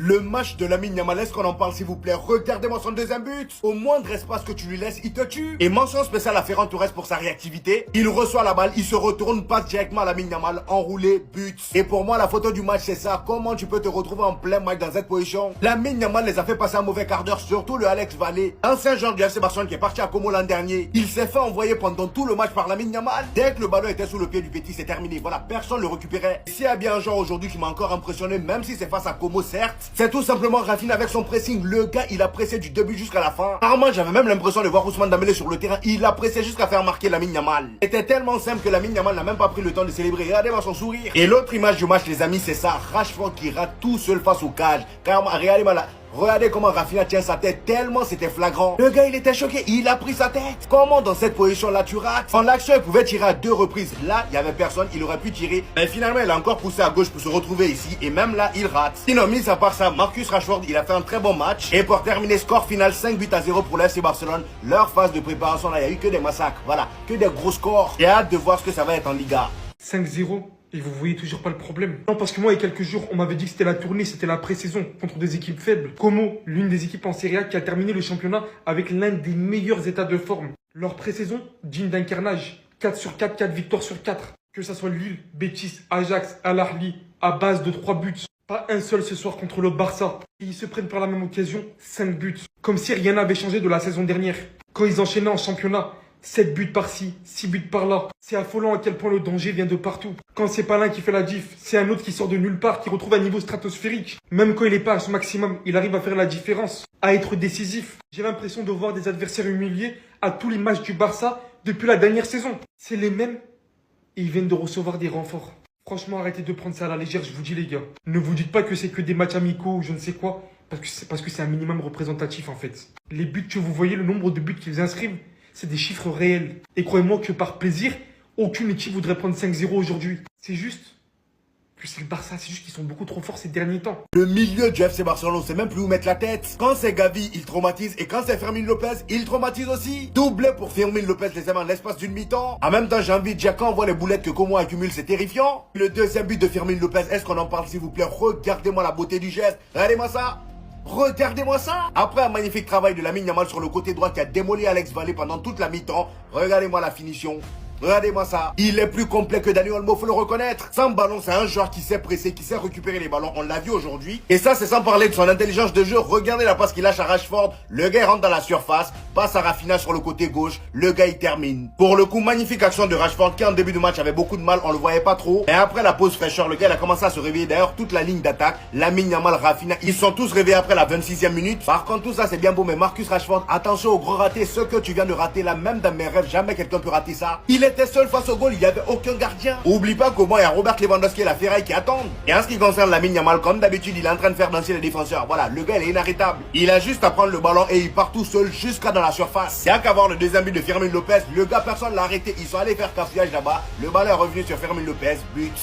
Le match de Lamine Yamal, est-ce qu'on en parle s'il vous plaît? Regardez-moi son deuxième but. Au moindre espace que tu lui laisses, il te tue. Et mention spéciale à Ferran Torres pour sa réactivité. Il reçoit la balle, il se retourne, passe directement à Lamine Yamal, enroulé, but. Et pour moi, la photo du match, c'est ça. Comment tu peux te retrouver en plein match dans cette position? Lamine Yamal les a fait passer un mauvais quart d'heure, surtout le Alex Vallée, ancien joueur du FC Barcelone qui est parti à Como l'an dernier. Il s'est fait envoyer pendant tout le match par Lamine Yamal. Dès que le ballon était sous le pied du petit, c'est terminé. Voilà, personne ne le récupérait. S'il y a bien un joueur aujourd'hui qui m'a encore impressionné, même si c'est face à Como, certes, c'est tout simplement Rafinha avec son pressing. Le gars, il a pressé du début jusqu'à la fin. Rarement, j'avais même l'impression de voir Ousmane Dembélé sur le terrain. Il a pressé jusqu'à faire marquer Lamine Yamal. C'était tellement simple que Lamine Yamal n'a même pas pris le temps de célébrer. Regardez-moi son sourire. Et l'autre image du match, les amis, c'est ça. Rashford qui rate tout seul face au cage. Car regardez-moi là. Regardez comment Rafinha tient sa tête, tellement c'était flagrant. Le gars, il était choqué, il a pris sa tête. Comment dans cette position-là tu rates? En action, il pouvait tirer à 2 reprises. Là, il n'y avait personne, il aurait pu tirer. Mais finalement, il a encore poussé à gauche pour se retrouver ici. Et même là, il rate. Sinon, mis à part ça, Marcus Rashford, il a fait un très bon match. Et pour terminer, score final 5-0 pour l'FC Barcelone. Leur phase de préparation, là, il n'y a eu que des massacres. Voilà, que des gros scores. J'ai hâte de voir ce que ça va être en Liga. 5-0 et vous voyez toujours pas le problème. Non, parce que moi, il y a quelques jours, on m'avait dit que c'était la tournée, c'était la pré-saison contre des équipes faibles. Como, l'une des équipes en Serie A qui a terminé le championnat avec l'un des meilleurs états de forme. Leur pré-saison, digne d'un carnage. 4 sur 4, 4 victoires sur 4. Que ça soit Lille, Betis, Ajax, Al Ahly, à base de 3 buts. Pas un seul ce soir contre le Barça. Et ils se prennent par la même occasion 5 buts. Comme si rien n'avait changé de la saison dernière. Quand ils enchaînaient en championnat, 7 buts par-ci, 6 buts par-là. C'est affolant à quel point le danger vient de partout. Quand c'est pas l'un qui fait la diff, c'est un autre qui sort de nulle part, qui retrouve un niveau stratosphérique. Même quand il est pas à son maximum, il arrive à faire la différence, à être décisif. J'ai l'impression de voir des adversaires humiliés à tous les matchs du Barça depuis la dernière saison. C'est les mêmes et ils viennent de recevoir des renforts. Franchement, arrêtez de prendre ça à la légère, je vous dis les gars. Ne vous dites pas que c'est que des matchs amicaux ou je ne sais quoi, parce que c'est un minimum représentatif en fait. Les buts que vous voyez, le nombre de buts qu'ils inscrivent, c'est des chiffres réels. Et croyez-moi que par plaisir, aucune équipe voudrait prendre 5-0 aujourd'hui. C'est juste que c'est le Barça, c'est juste qu'ils sont beaucoup trop forts ces derniers temps. Le milieu du FC Barcelone, on sait même plus où mettre la tête. Quand c'est Gavi, il traumatise. Et quand c'est Fermin Lopez, il traumatise aussi. Doublé pour Fermin Lopez, les amis, en l'espace d'une mi-temps. En même temps, j'ai envie de dire, quand on voit les boulettes que Como accumule, c'est terrifiant. Le deuxième but de Fermin Lopez, est-ce qu'on en parle s'il vous plaît? Regardez-moi la beauté du geste. Regardez-moi ça. Regardez-moi ça. Après un magnifique travail de Lamine Yamal sur le côté droit qui a démoli Alex Vallée pendant toute la mi-temps. Regardez-moi la finition. Regardez-moi ça. Il est plus complet que Dani Olmo, faut le reconnaître. Sans ballon, c'est un joueur qui sait presser, qui sait récupérer les ballons. On l'a vu aujourd'hui. Et ça, c'est sans parler de son intelligence de jeu. Regardez la passe qu'il lâche à Rashford. Le gars il rentre dans la surface, passe à Rafinha sur le côté gauche. Le gars, il termine. Pour le coup, magnifique action de Rashford qui, en début de match, avait beaucoup de mal. On le voyait pas trop. Et après la pause fraîcheur, le gars, il a commencé à se réveiller. D'ailleurs, toute la ligne d'attaque, Lamine Yamal, Rafinha, ils sont tous réveillés après la 26e minute. Par contre, tout ça, c'est bien beau. Mais Marcus Rashford, attention au gros raté. Ce que tu viens de rater là, même dans mes rêves, jamais quelqu'un peut rater ça. Il était seul face au goal. Il n'y avait aucun gardien. Oublie pas qu'au moins il y a Robert Lewandowski et la Ferraille qui attendent. Et en ce qui concerne Lamine Yamal, comme d'habitude, il est en train de faire danser les défenseurs. Voilà, le gars il est inarrêtable. Il a juste à prendre le ballon et il part tout seul jusqu'à dans la surface. Il n'y a qu'à voir le deuxième but de Fermin Lopez. Le gars, personne l'a arrêté. Ils sont allés faire cafouillage là-bas. Le ballon est revenu sur Fermin Lopez. But.